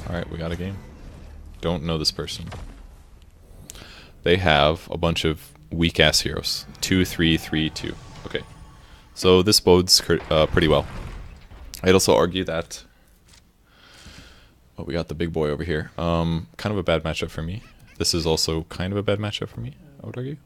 Alright, we got a game. Don't know this person. They have a bunch of weak-ass heroes. 2, 3, 3, 2. Okay. So this bodes pretty well. I'd also argue that... Oh, we got the big boy over here. Kind of a bad matchup for me. This is also kind of a bad matchup for me, I would argue.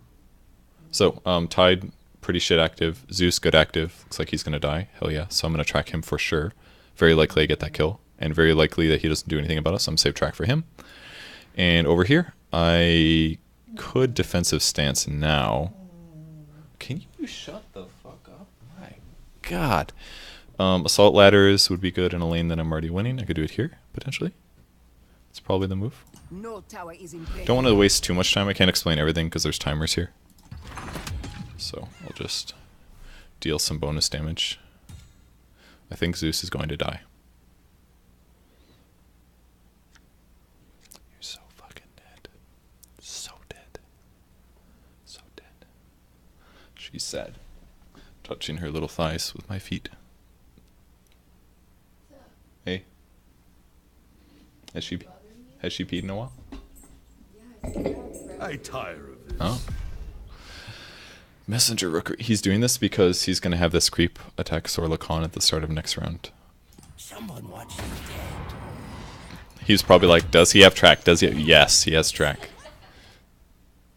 So, Tide, pretty shit active. Zeus, good active. Looks like he's going to die. Hell yeah. So I'm going to track him for sure. Very likely I get that kill. And very likely that he doesn't do anything about us. So I'm safe track for him. And over here, I could defensive stance now. Can you shut the fuck up? My god. Assault ladders would be good in a lane that I'm already winning. I could do it here, potentially. It's probably the move. No tower is in Don't want to waste too much time. I can't explain everything because there's timers here. So I'll just deal some bonus damage. I think Zeus is going to die. You're so fucking dead. So dead. So dead. She's sad. Touching her little thighs with my feet. Hey. Has she peed in a while? I tire of this. Oh. Messenger Rooker. He's doing this because he's going to have this creep attack Sorlakan at the start of next round. Someone wants you dead. He's probably like, does he have track? Does he? Yes, he has track.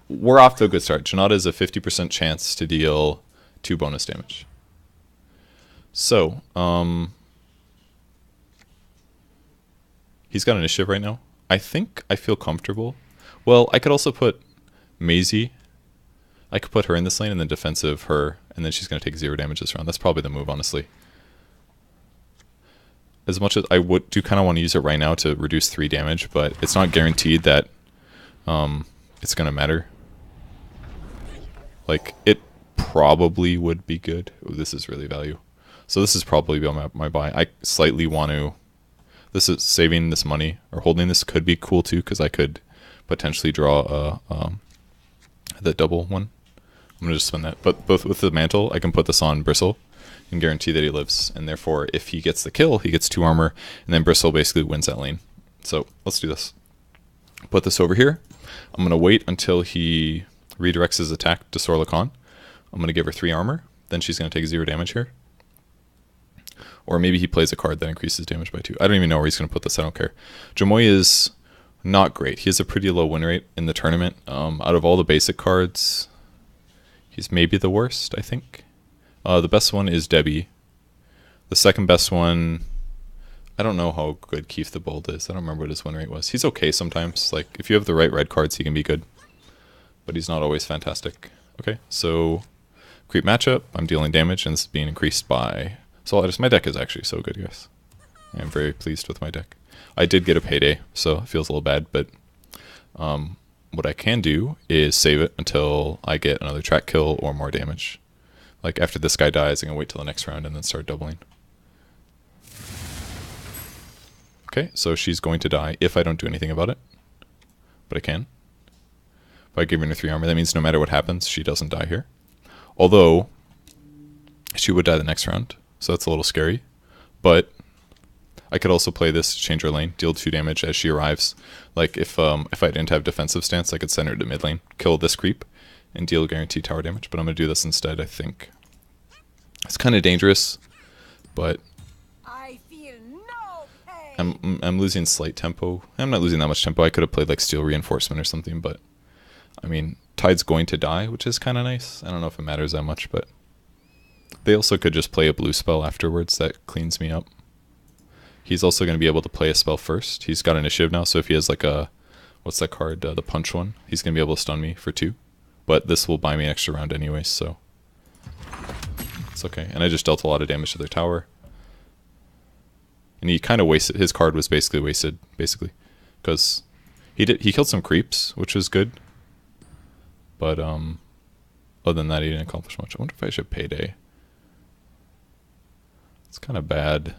We're off to a good start. Janata is a 50% chance to deal 2 bonus damage. So, he's got initiative right now. I think I feel comfortable. Well, I could also put Maisie. I could put her in this lane and then defensive her, and then she's going to take 0 damage this round. That's probably the move, honestly. As much as I do kind of want to use it right now to reduce 3 damage, but it's not guaranteed that it's going to matter. Like, it probably would be good. Ooh, this is really value. So this is probably my buy. I slightly want to... This is saving this money, or holding this could be cool too, because I could potentially draw the double one. I'm going to just spend that. But both with the mantle, I can put this on Bristle and guarantee that he lives. And therefore, if he gets the kill, he gets 2 armor, and then Bristle basically wins that lane. So let's do this. Put this over here. I'm going to wait until he redirects his attack to Sorlakan. I'm going to give her 3 armor. Then she's going to take 0 damage here. Or maybe he plays a card that increases damage by 2. I don't even know where he's going to put this. I don't care. Jamoy is not great. He has a pretty low win rate in the tournament. Out of all the basic cards, he's maybe the worst, I think. The best one is Debbie. The second best one, I don't know how good Keith the Bold is. I don't remember what his win rate was. He's okay sometimes. Like, if you have the right red cards, he can be good. But he's not always fantastic. Okay, so creep matchup. I'm dealing damage, and this is being increased by... So my deck is actually so good, guys. I'm very pleased with my deck. I did get a payday, so it feels a little bad, but what I can do is save it until I get another track kill or more damage. Like, after this guy dies, I can wait till the next round and then start doubling. Okay, so she's going to die if I don't do anything about it. But I can. By giving her 3 armor, that means no matter what happens, she doesn't die here. Although, she would die the next round. So that's a little scary, but I could also play this to change her lane, deal 2 damage as she arrives. Like, if I didn't have defensive stance, I could send her to mid lane, kill this creep, and deal guaranteed tower damage. But I'm going to do this instead, I think. It's kind of dangerous, but I feel no pain. I'm losing slight tempo. I'm not losing that much tempo. I could have played like Steel Reinforcement or something, but I mean, Tide's going to die, which is kind of nice. I don't know if it matters that much, but they also could just play a blue spell afterwards that cleans me up. He's also going to be able to play a spell first. He's got initiative now, so if he has like a... What's that card? The punch one. He's going to be able to stun me for 2. But this will buy me an extra round anyways, so... It's okay. And I just dealt a lot of damage to their tower. And he kind of wasted... His card was basically wasted, because he killed some creeps, which was good. But, other than that, he didn't accomplish much. I wonder if I should payday. It's kind of bad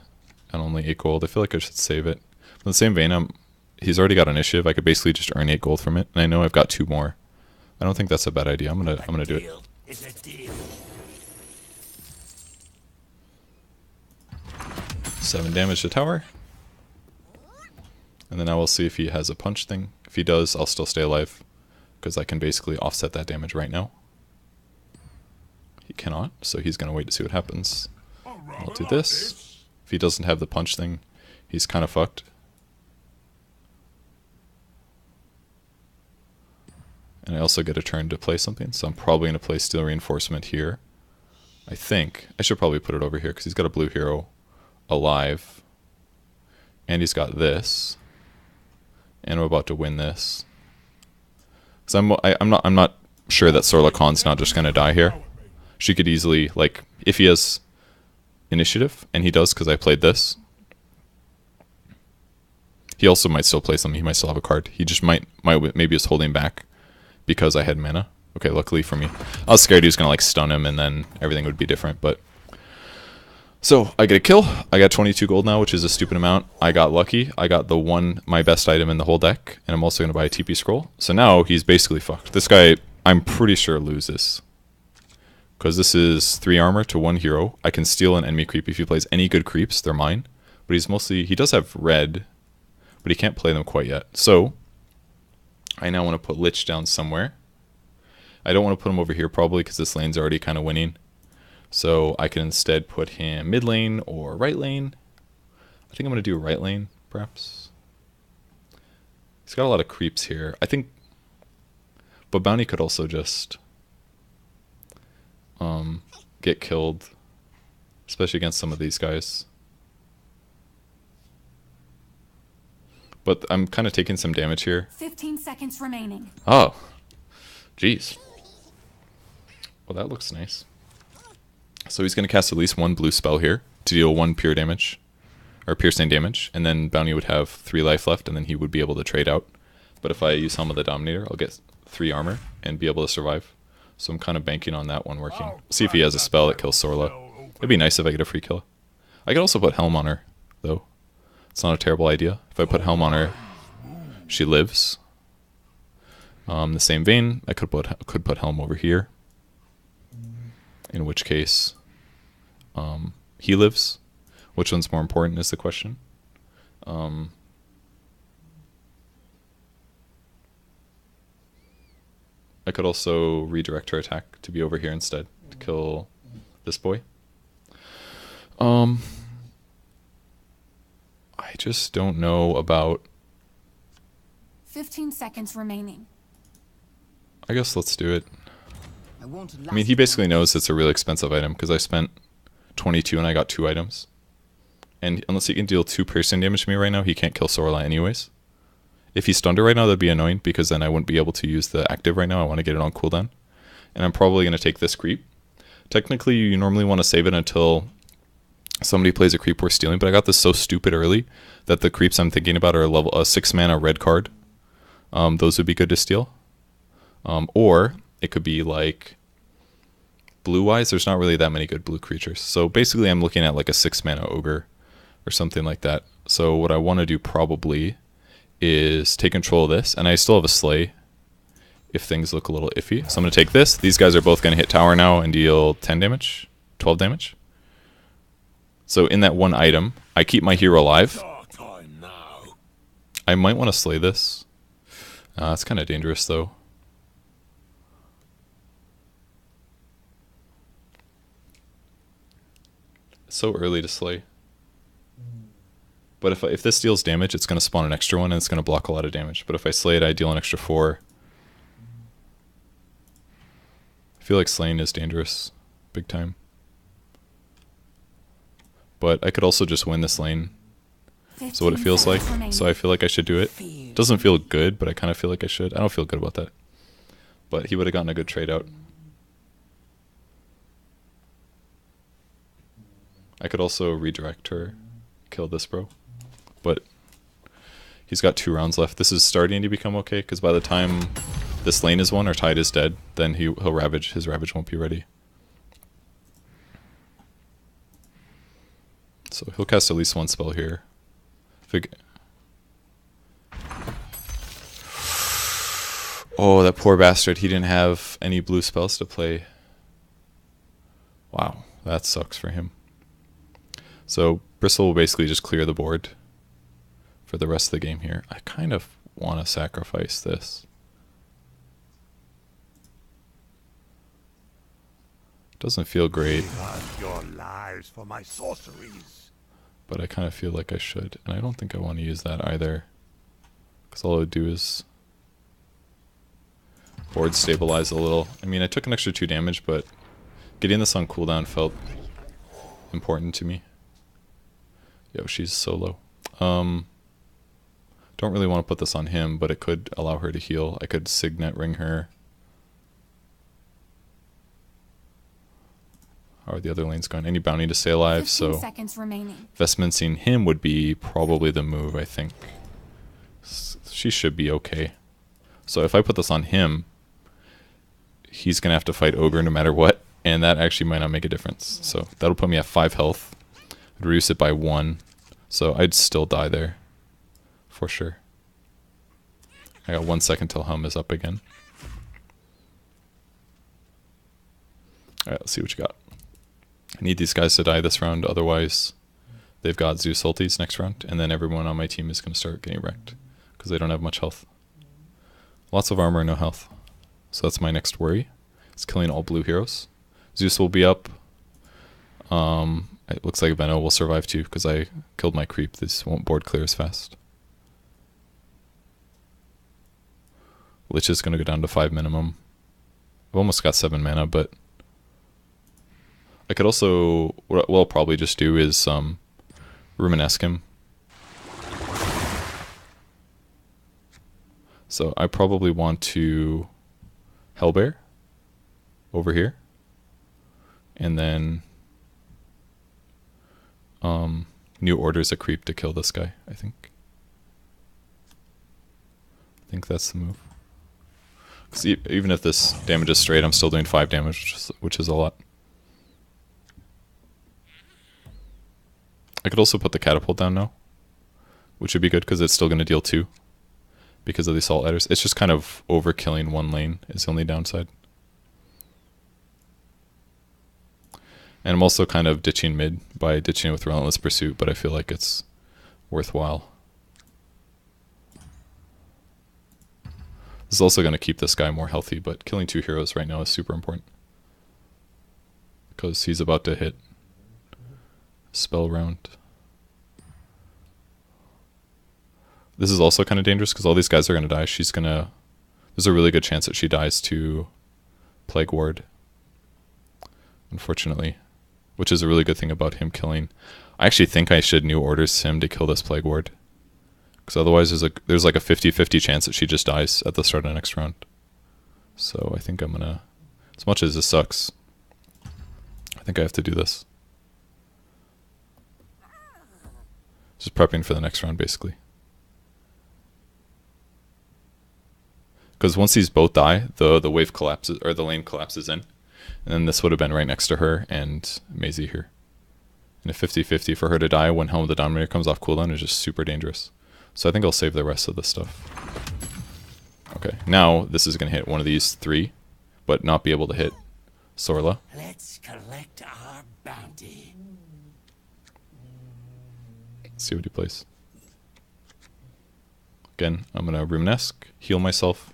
and only 8 gold. I feel like I should save it. In the same vein, he's already got initiative. I could basically just earn 8 gold from it, and I know I've got 2 more. I don't think that's a bad idea. I'm gonna do it. It's a deal. 7 damage to tower. And then I will see if he has a punch thing. If he does, I'll still stay alive, because I can basically offset that damage right now. He cannot, so he's going to wait to see what happens. I'll do this. If he doesn't have the punch thing, he's kind of fucked. And I also get a turn to play something, so I'm probably going to play Steel Reinforcement here. I think. I should probably put it over here, because he's got a blue hero alive. And he's got this. And I'm about to win this. So I'm not sure that Sorla Khan's not just going to die here. She could easily, like, if he has initiative, and he does because I played this. He also might still play something. He might still have a card. He just might maybe is holding back because I had mana. Okay, luckily for me. I was scared he was going to, like, stun him and then everything would be different, but... So, I get a kill. I got 22 gold now, which is a stupid amount. I got lucky. I got my best item in the whole deck, and I'm also going to buy a TP scroll. So now, he's basically fucked. This guy, I'm pretty sure, loses. Because this is 3 armor to 1 hero. I can steal an enemy creep. If he plays any good creeps, they're mine. But he does have red, but he can't play them quite yet. So, I now want to put Lich down somewhere. I don't want to put him over here probably, because this lane's already kind of winning. So I can instead put him mid lane or right lane. I think I'm going to do right lane, perhaps. He's got a lot of creeps here. I think... But Bounty could also just... get killed. Especially against some of these guys. But I'm kind of taking some damage here. 15 seconds remaining. Oh. Jeez. Well, that looks nice. So he's going to cast at least 1 blue spell here to deal 1 pure damage, or piercing damage, and then Bounty would have 3 life left, and then he would be able to trade out. But if I use Helm of the Dominator, I'll get 3 armor and be able to survive. So I'm kind of banking on that one working. See if he has a spell that kills Sorla. It'd be nice if I get a free kill. I could also put Helm on her, though. It's not a terrible idea. If I put Helm on her, she lives. The same vein, I could put Helm over here. In which case, he lives. Which one's more important is the question. I could also redirect her attack to be over here instead, to kill this boy. I just don't know about... 15 seconds remaining. I guess let's do it. I mean, he basically knows it's a really expensive item, because I spent 22 and I got 2 items. And unless he can deal 2 piercing damage to me right now, he can't kill Sorla anyways. If he stunned her right now, that'd be annoying, because then I wouldn't be able to use the active right now. I want to get it on cooldown. And I'm probably going to take this creep. Technically, you normally want to save it until somebody plays a creep worth stealing, but I got this so stupid early that the creeps I'm thinking about are a 6 mana red card. Those would be good to steal. Or... it could be like blue-wise, there's not really that many good blue creatures. So basically I'm looking at like a 6 mana ogre or something like that. So what I want to do probably is take control of this, and I still have a slay if things look a little iffy. So I'm going to take this. These guys are both going to hit tower now and deal 10 damage, 12 damage. So in that one item, I keep my hero alive. I might want to slay this. It's kind of dangerous though. So early to slay. But if this deals damage, it's going to spawn an extra one and it's going to block a lot of damage. But if I slay it, I deal an extra 4. I feel like slaying is dangerous. Big time. But I could also just win this lane. So what it feels like. So I feel like I should do it. Doesn't feel good, but I kind of feel like I should. I don't feel good about that. But he would have gotten a good trade out. I could also redirect her, kill this bro, but he's got 2 rounds left. This is starting to become okay, because by the time this lane is won or Tide is dead, then he'll ravage. His ravage won't be ready. So he'll cast at least 1 spell here. Oh, that poor bastard. He didn't have any blue spells to play. Wow, that sucks for him. So Bristle will basically just clear the board for the rest of the game here. I kind of want to sacrifice this. Doesn't feel great, Give us your lives for my sorceries. but I kind of feel like I should. And I don't think I want to use that either, because all it would do is board stabilize a little. I mean, I took an extra 2 damage, but getting this on cooldown felt important to me. Yo, she's so low. Don't really want to put this on him, but it could allow her to heal. I could Signet Ring her. How are the other lanes going? Any bounty to stay alive, 15 so seconds remaining. vestmenting him would be probably the move, I think. She should be okay. So if I put this on him, he's going to have to fight Ogre no matter what, and that actually might not make a difference. So that'll put me at 5 health. I'd reduce it by 1, so I'd still die there, for sure. I got 1 second till Helm is up again. Alright, let's see what you got. I need these guys to die this round, otherwise they've got Zeus ultis next round, and then everyone on my team is going to start getting wrecked, because they don't have much health. Lots of armor, no health. So that's my next worry. It's killing all blue heroes. Zeus will be up. It looks like Venno will survive too, because I killed my creep. This won't board clear as fast. Lich is going to go down to 5 minimum. I've almost got 7 mana, but I could also, what I'll probably just do is Ruminesque him. So I probably want to Hellbear over here, and then New Order's a creep to kill this guy, I think. I think that's the move. Because even if this damage is straight, I'm still doing 5 damage, which is a lot. I could also put the catapult down now, which would be good because it's still going to deal 2 because of the assault ladders. It's just kind of overkilling one lane is the only downside. And I'm also kind of ditching mid by ditching it with Relentless Pursuit, but I feel like it's worthwhile. This is also going to keep this guy more healthy, but killing 2 heroes right now is super important, because he's about to hit spell round. This is also kind of dangerous because all these guys are going to die. There's a really good chance that she dies to Plague Ward, unfortunately, which is a really good thing about him killing. I actually think I should New Orders him to kill this Plague Ward, because otherwise there's like a 50-50 chance that she just dies at the start of the next round. So I think I'm gonna, as much as this sucks, I think I have to do this. Just prepping for the next round, basically. Because once these both die, the wave collapses, or the lane collapses in, and then this would have been right next to her and Maisie here. And a 50-50 for her to die when Helm of the Dominator comes off cooldown is just super dangerous. So I think I'll save the rest of this stuff. Okay, now this is going to hit one of these 3, but not be able to hit Sorla. Let's collect our bounty. Let's see what he plays. Again, I'm going to Ruminesque, heal myself.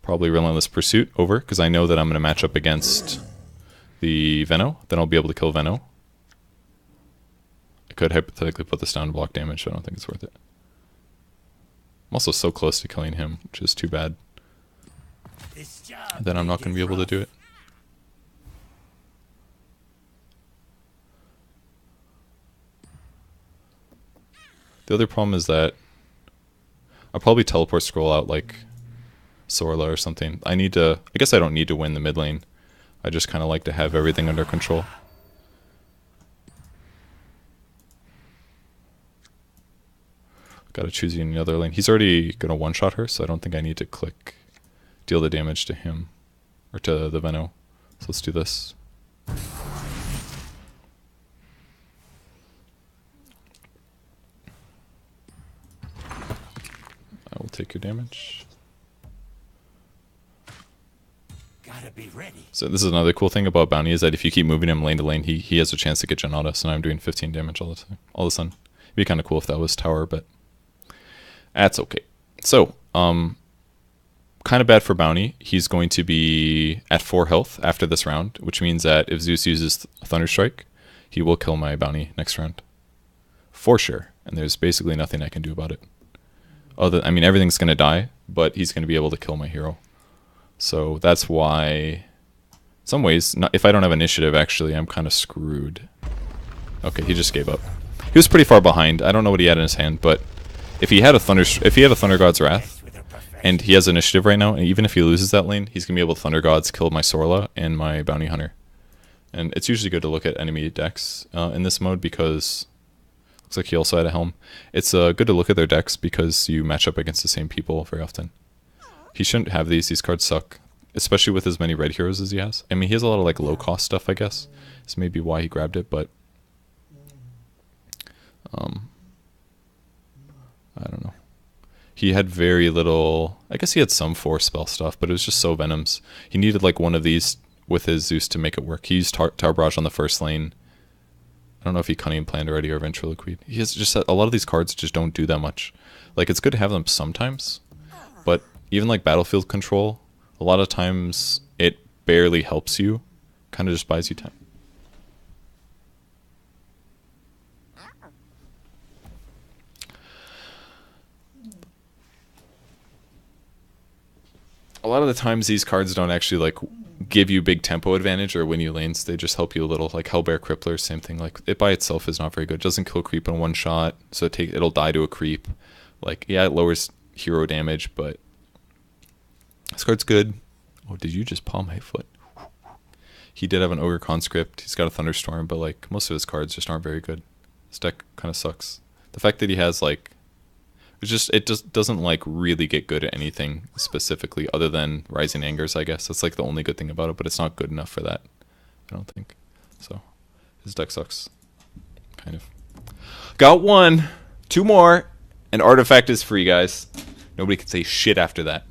Probably Relentless Pursuit over, because I know that I'm going to match up against the Venno. Then I'll be able to kill Venno. I could hypothetically put this down to block damage, but I don't think it's worth it. I'm also so close to killing him, which is too bad. And then I'm not going to be able to do it. The other problem is that I'll probably teleport scroll out like Sorla or something. I guess I don't need to win the mid lane. I just kind of like to have everything under control. Gotta choose any other lane. He's already gonna one-shot her, so I don't think I need to click deal the damage to him, or to the Venno. So let's do this. I will take your damage. Gotta be ready. So this is another cool thing about Bounty, is that if you keep moving him lane to lane, he has a chance to get Janata, so now I'm doing 15 damage all the time, all of a sudden. It'd be kind of cool if that was tower, but That's okay. So, kind of bad for bounty. He's going to be at 4 health after this round, which means that if Zeus uses Thunderstrike, he will kill my bounty next round. For sure. And there's basically nothing I can do about it. I mean, everything's going to die, but he's going to be able to kill my hero. So that's why, in some ways, if I don't have initiative, actually, I'm kind of screwed. Okay, he just gave up. He was pretty far behind. I don't know what he had in his hand, but if he had a Thunder God's Wrath, and he has initiative right now, and even if he loses that lane, he's going to be able to Thunder Gods, kill my Sorla and my Bounty Hunter. And it's usually good to look at enemy decks in this mode because looks like he also had a Helm. It's good to look at their decks because you match up against the same people very often. He shouldn't have these. These cards suck, especially with as many red heroes as he has. I mean, he has a lot of like low-cost stuff, I guess. That's maybe why he grabbed it, but I don't know. He had very little. I guess he had some Force spell stuff, but it was just so Venoms. He needed like one of these with his Zeus to make it work. He used Tower Barrage on the first lane. I don't know if he Cunning Planned already or Ventriloquied. He has just a lot of these cards just don't do that much. Like, it's good to have them sometimes, but even like Battlefield Control, a lot of times it barely helps you. Kind of just buys you time. A lot of the times these cards don't actually like give you big tempo advantage or win you lanes. They just help you a little. Like Hellbear Crippler, same thing. Like, it by itself is not very good. It doesn't kill creep in one shot, so it'll die to a creep. Like, yeah, it lowers hero damage, but this card's good. Oh, did you just palm my foot? He did have an Ogre Conscript. He's got a Thunderstorm, but like most of his cards just aren't very good. This deck kind of sucks. The fact that he has like it just doesn't like really get good at anything specifically other than Rising Angers, I guess. That's like the only good thing about it, but it's not good enough for that, I don't think. So his deck sucks. Kind of. Got one. 2 more. And Artifact is free, guys. Nobody can say shit after that.